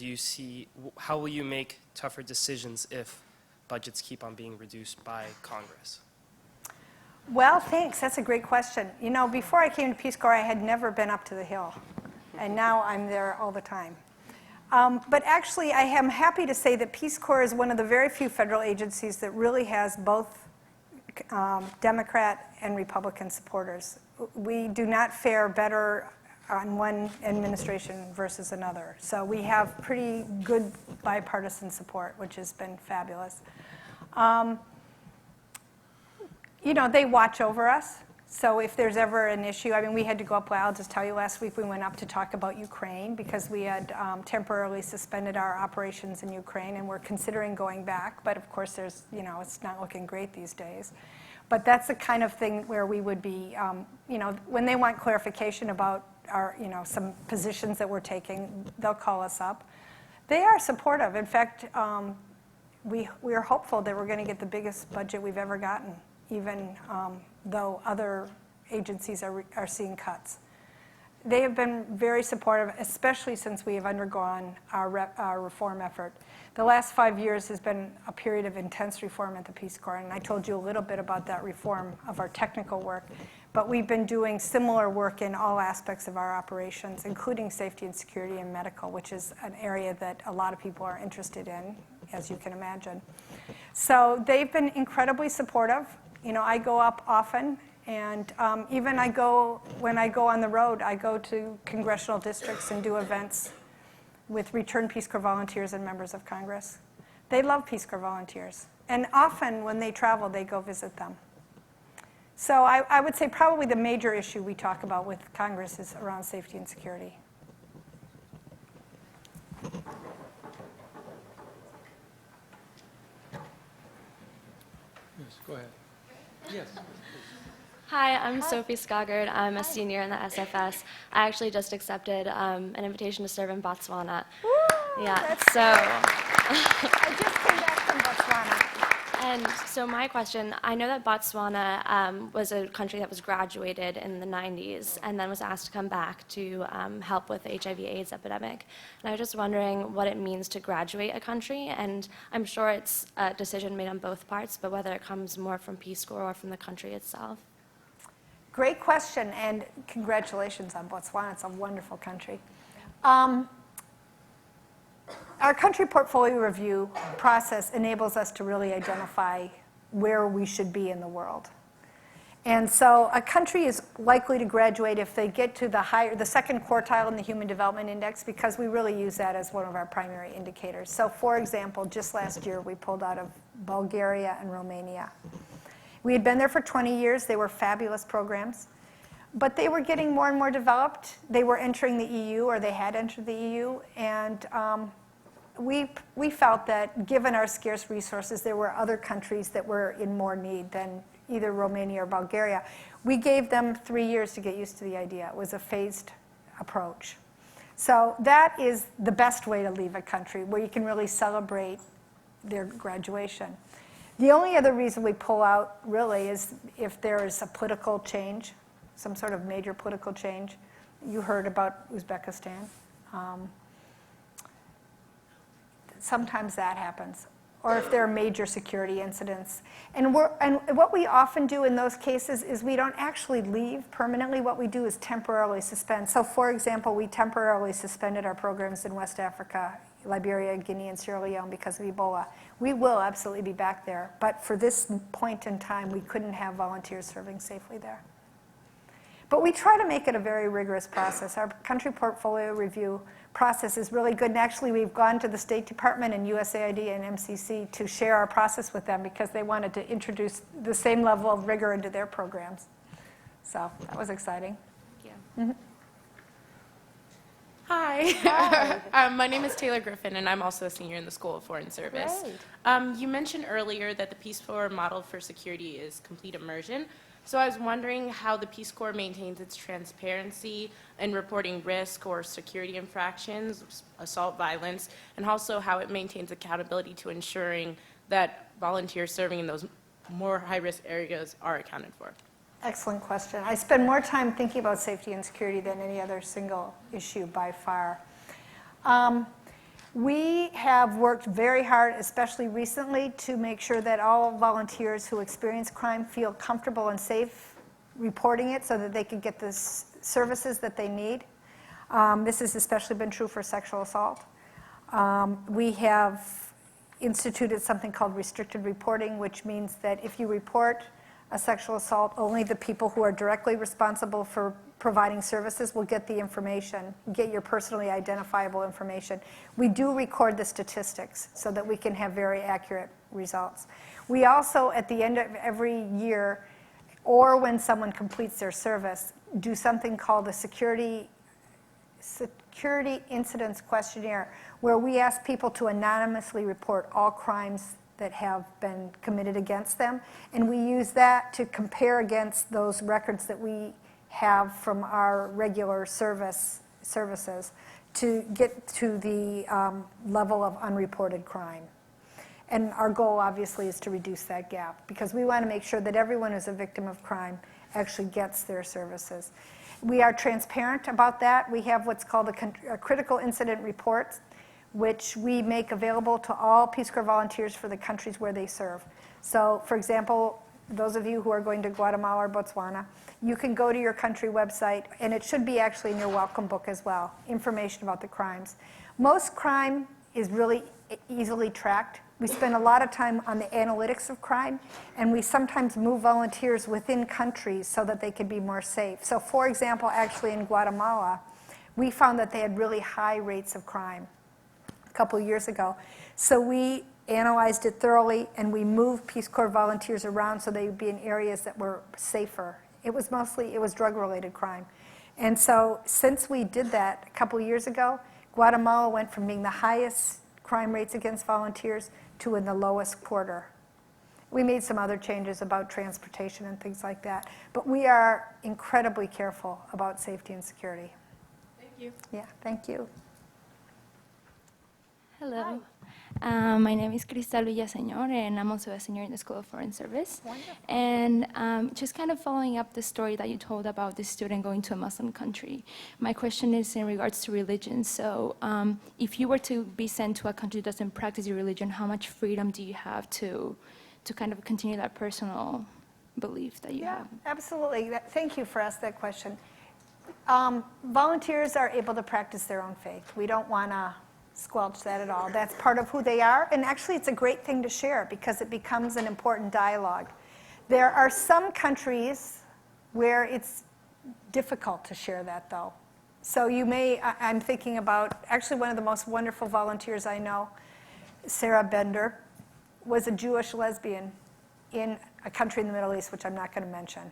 how will you make tougher decisions if budgets keep on being reduced by Congress? Well, thanks. That's a great question. You know, before I came to Peace Corps, I had never been up to the Hill, and now I'm there all the time. But actually, I am happy to say that Peace Corps is one of the very few federal agencies that really has both Democrat and Republican supporters. We do not fare better on one administration versus another. So we have pretty good bipartisan support, which has been fabulous. You know, they watch over us. So if there's ever an issue, I mean, we had to go up, well, I'll just tell you, last week we went up to talk about Ukraine because we had temporarily suspended our operations in Ukraine, and we're considering going back. But of course, there's, you know, it's not looking great these days. But that's the kind of thing where we would be, you know, when they want clarification about our, you know, some positions that we're taking, they'll call us up. They are supportive. In fact, we are hopeful that we're going to get the biggest budget we've ever gotten, even though other agencies are seeing cuts. They have been very supportive, especially since we have undergone our reform effort. The last 5 years has been a period of intense reform at the Peace Corps, and I told you a little bit about that reform of our technical work. But we've been doing similar work in all aspects of our operations, including safety and security and medical, which is an area that a lot of people are interested in, as you can imagine. So they've been incredibly supportive. You know, I go up often, and even when I go on the road, I go to congressional districts and do events with returned Peace Corps volunteers and members of Congress. They love Peace Corps volunteers. And often when they travel, they go visit them. So I would say probably the major issue we talk about with Congress is around safety and security. Yes, go ahead. Yes. Hi, I'm Sophie Skogard. I'm a senior in the SFS. I actually just accepted an invitation to serve in Botswana. Woo, Yeah, so. I just came back from Botswana. And so my question, I know that Botswana was a country that was graduated in the 90s and then was asked to come back to help with the HIV/AIDS epidemic. And I was just wondering what it means to graduate a country, and I'm sure it's a decision made on both parts, but whether it comes more from Peace Corps or from the country itself. Great question, and congratulations on Botswana. It's a wonderful country. Our country portfolio review process enables us to really identify where we should be in the world. And so a country is likely to graduate if they get to the second quartile in the Human Development Index, because we really use that as one of our primary indicators. So for example, just last year we pulled out of Bulgaria and Romania. We had been there for 20 years. They were fabulous programs. But they were getting more and more developed. They were entering the EU, or they had entered the EU. And we felt that given our scarce resources, there were other countries that were in more need than either Romania or Bulgaria. We gave them 3 years to get used to the idea. It was a phased approach. So that is the best way to leave a country, where you can really celebrate their graduation. The only other reason we pull out, really, is if there is a political change, some sort of major political change. You heard about Uzbekistan. Sometimes that happens. Or if there are major security incidents. And what we often do in those cases is we don't actually leave permanently. What we do is temporarily suspend. So for example, we temporarily suspended our programs in West Africa, Liberia, Guinea, and Sierra Leone because of Ebola. We will absolutely be back there. But for this point in time, we couldn't have volunteers serving safely there. But we try to make it a very rigorous process. Our country portfolio review process is really good. And actually, we've gone to the State Department and USAID and MCC to share our process with them because they wanted to introduce the same level of rigor into their programs. So that was exciting. Thank you. Hi. My name is Taylor Griffin, and I'm also a senior in the School of Foreign Service. Great. You mentioned earlier that the Peace Corps model for security is complete immersion. So I was wondering how the Peace Corps maintains its transparency in reporting risk or security infractions, assault violence, and also how it maintains accountability to ensuring that volunteers serving in those more high-risk areas are accounted for. Excellent question. I spend more time thinking about safety and security than any other single issue by far. We have worked very hard, especially recently, to make sure that all volunteers who experience crime feel comfortable and safe reporting it so that they can get the services that they need. This has especially been true for sexual assault. We have instituted something called restricted reporting, which means that if you report a sexual assault, only the people who are directly responsible for providing services will get the information, get your personally identifiable information. We do record the statistics so that we can have very accurate results. We also, at the end of every year, or when someone completes their service, do something called the Security Incidents Questionnaire, where we ask people to anonymously report all crimes that have been committed against them. And we use that to compare against those records that we have from our regular services to get to the level of unreported crime. And our goal, obviously, is to reduce that gap because we want to make sure that everyone who's a victim of crime actually gets their services. We are transparent about that. We have what's called a critical incident report, which we make available to all Peace Corps volunteers for the countries where they serve. So, for example, those of you who are going to Guatemala or Botswana, you can go to your country website, and it should be actually in your welcome book as well, information about the crimes. Most crime is really easily tracked. We spend a lot of time on the analytics of crime, and we sometimes move volunteers within countries so that they can be more safe. So, for example, actually in Guatemala, we found that they had really high rates of crime a couple years ago. So we analyzed it thoroughly, and we moved Peace Corps volunteers around so they would be in areas that were safer. It was drug-related crime. And so since we did that a couple years ago, Guatemala went from being the highest crime rates against volunteers to in the lowest quarter. We made some other changes about transportation and things like that, but we are incredibly careful about safety and security. Thank you. Yeah, thank you. Hello. My name is Cristal Villaseñor, and I'm also a senior in the School of Foreign Service. Wonderful. And just kind of following up the story that you told about this student going to a Muslim country, my question is in regards to religion. So if you were to be sent to a country that doesn't practice your religion, how much freedom do you have to kind of continue that personal belief that you have? Absolutely. Thank you for asking that question. Volunteers are able to practice their own faith. We don't want to squelch that at all. That's part of who they are, and actually it's a great thing to share because it becomes an important dialogue. There are some countries where it's difficult to share that, though. So you may, I'm thinking about, actually one of the most wonderful volunteers I know, Sarah Bender, was a Jewish lesbian in a country in the Middle East, which I'm not going to mention.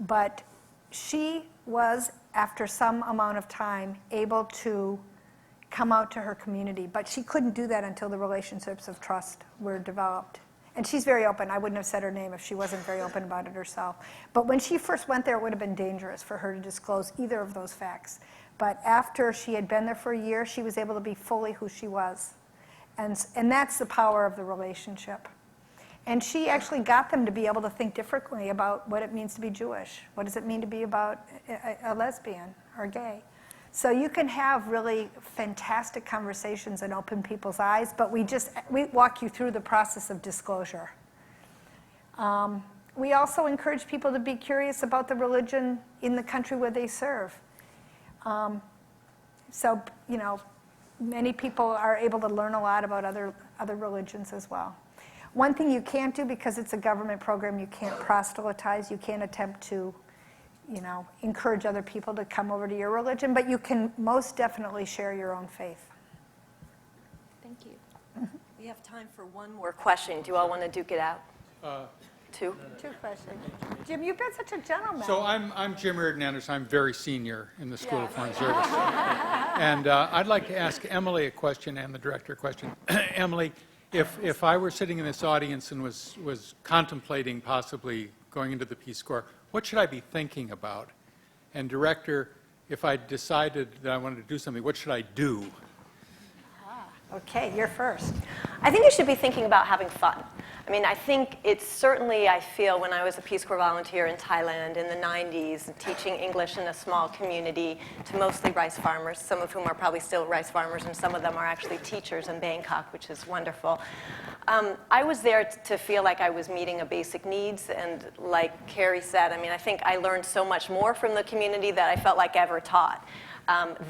But she was, after some amount of time, able to come out to her community, but she couldn't do that until the relationships of trust were developed. And she's very open. I wouldn't have said her name if she wasn't very open about it herself. But when she first went there, it would have been dangerous for her to disclose either of those facts. But after she had been there for a year, she was able to be fully who she was. And that's the power of the relationship. And she actually got them to be able to think differently about what it means to be Jewish. What does it mean to be about a lesbian or gay? So you can have really fantastic conversations and open people's eyes, but we walk you through the process of disclosure. We also encourage people to be curious about the religion in the country where they serve. So, you know, many people are able to learn a lot about other religions as well. One thing you can't do, because it's a government program, you can't proselytize, you can't attempt to encourage other people to come over to your religion, but you can most definitely share your own faith. Thank you. We have time for one more question. Do you all want to duke it out? Two? Two questions. Jim, you've been such a gentleman. So I'm Jim Reardon Anderson. I'm very senior in the School of Foreign Service. And I'd like to ask Emily a question and the director a question. Emily, if I were sitting in this audience and was contemplating possibly going into the Peace Corps, what should I be thinking about? And director, if I decided that I wanted to do something, what should I do? Okay, you're first. I think you should be thinking about having fun. I mean, I think it's certainly, I feel, when I was a Peace Corps volunteer in Thailand in the 90s, and teaching English in a small community to mostly rice farmers, some of whom are probably still rice farmers, and some of them are actually teachers in Bangkok, which is wonderful. I was there to feel like I was meeting a basic needs, and like Carrie said, I mean, I think I learned so much more from the community that I felt like I ever taught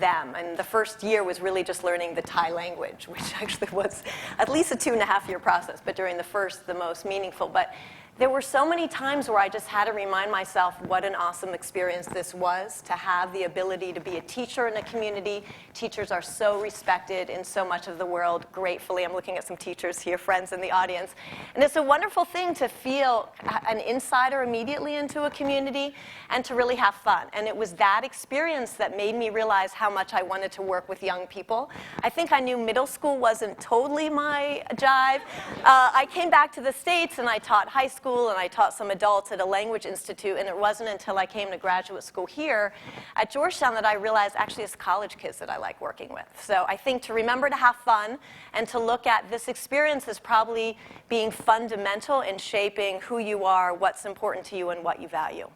them. And the first year was really just learning the Thai language, which actually was at least a 2.5-year process, but during the first, the most meaningful. But there were so many times where I just had to remind myself what an awesome experience this was, to have the ability to be a teacher in a community. Teachers are so respected in so much of the world, gratefully. I'm looking at some teachers here, friends in the audience. And it's a wonderful thing to feel an insider immediately into a community and to really have fun. And it was that experience that made me realize how much I wanted to work with young people. I think I knew middle school wasn't totally my jive. I came back to the States and I taught high school and I taught some adults at a language institute, and it wasn't until I came to graduate school here at Georgetown that I realized actually it's college kids that I like working with. So I think to remember to have fun and to look at this experience as probably being fundamental in shaping who you are, what's important to you, and what you value.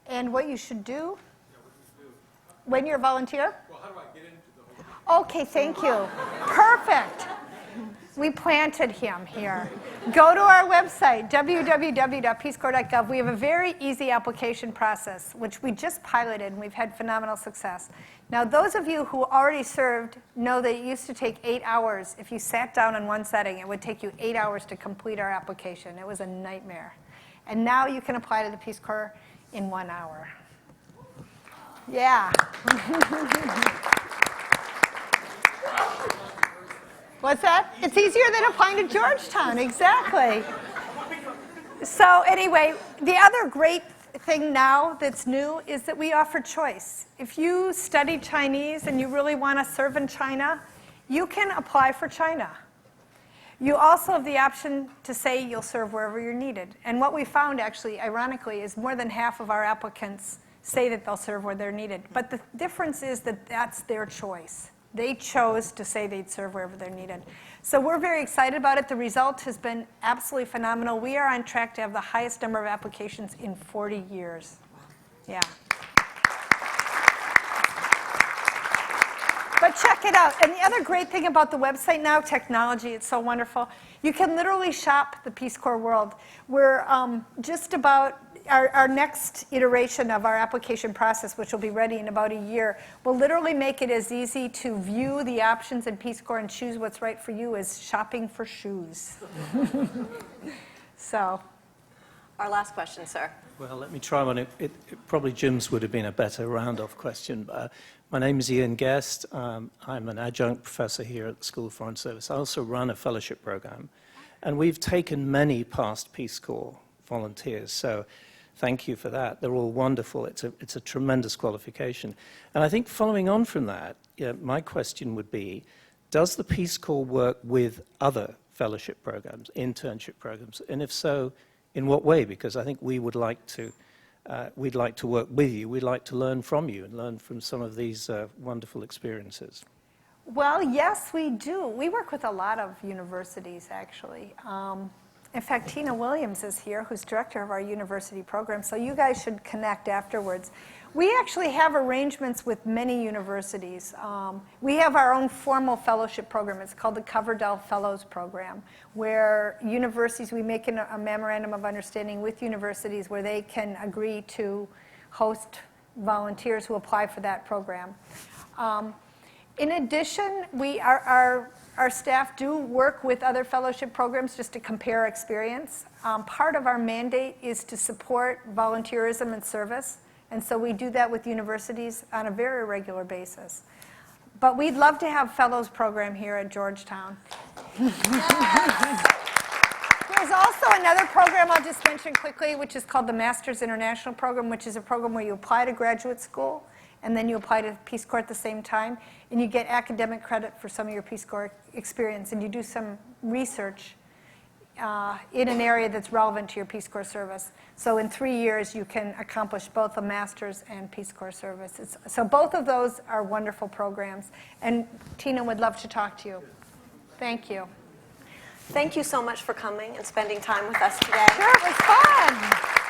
And what you should do when you're a volunteer? Well, how do I get into the whole? Okay, thank you. Perfect. We planted him here. Go to our website, www.peacecorps.gov. We have a very easy application process, which we just piloted, and we've had phenomenal success. Now, those of you who already served know that it used to take 8 hours. If you sat down in one setting, it would take you 8 hours to complete our application. It was a nightmare. And now you can apply to the Peace Corps in 1 hour. Yeah. What's that? It's easier than applying to Georgetown, exactly. So anyway, the other great thing now that's new is that we offer choice. If you study Chinese and you really want to serve in China, you can apply for China. You also have the option to say you'll serve wherever you're needed. And what we found, actually, ironically, is more than half of our applicants say that they'll serve where they're needed. But the difference is that that's their choice. They chose to say they'd serve wherever they're needed. So we're very excited about it. The result has been absolutely phenomenal. We are on track to have the highest number of applications in 40 years. Yeah. But check it out. And the other great thing about the website now, technology, it's so wonderful. You can literally shop the Peace Corps world. We're just about our next iteration of our application process, which will be ready in about a year, will literally make it as easy to view the options in Peace Corps and choose what's right for you as shopping for shoes. So. Our last question, sir. Well, let me try one. Probably Jim's would have been a better round-off question. My name is Ian Guest. I'm an adjunct professor here at the School of Foreign Service. I also run a fellowship program. And we've taken many past Peace Corps volunteers. So thank you for that. They're all wonderful. It's a tremendous qualification. And I think following on from that, my question would be, does the Peace Corps work with other fellowship programs, internship programs? And if so, in what way? Because I think we would like to, we'd like to work with you. We'd like to learn from you and learn from some of these wonderful experiences. Well, yes, we do. We work with a lot of universities, actually. In fact, Tina Williams is here, who's director of our university program, so you guys should connect afterwards. We actually have arrangements with many universities. We have our own formal fellowship program. It's called the Coverdell Fellows Program, where universities, we make a memorandum of understanding with universities where they can agree to host volunteers who apply for that program. In addition, our staff do work with other fellowship programs just to compare experience. Part of our mandate is to support volunteerism and service, and so we do that with universities on a very regular basis. But we'd love to have fellows program here at Georgetown. Yes. There's also another program I'll just mention quickly, which is called the Masters International Program, which is a program where you apply to graduate school, and then you apply to Peace Corps at the same time, and you get academic credit for some of your Peace Corps experience, and you do some research in an area that's relevant to your Peace Corps service. So in 3 years, you can accomplish both a master's and Peace Corps service. So both of those are wonderful programs, and Tina would love to talk to you. Thank you. Thank you so much for coming and spending time with us today. Sure, it was fun.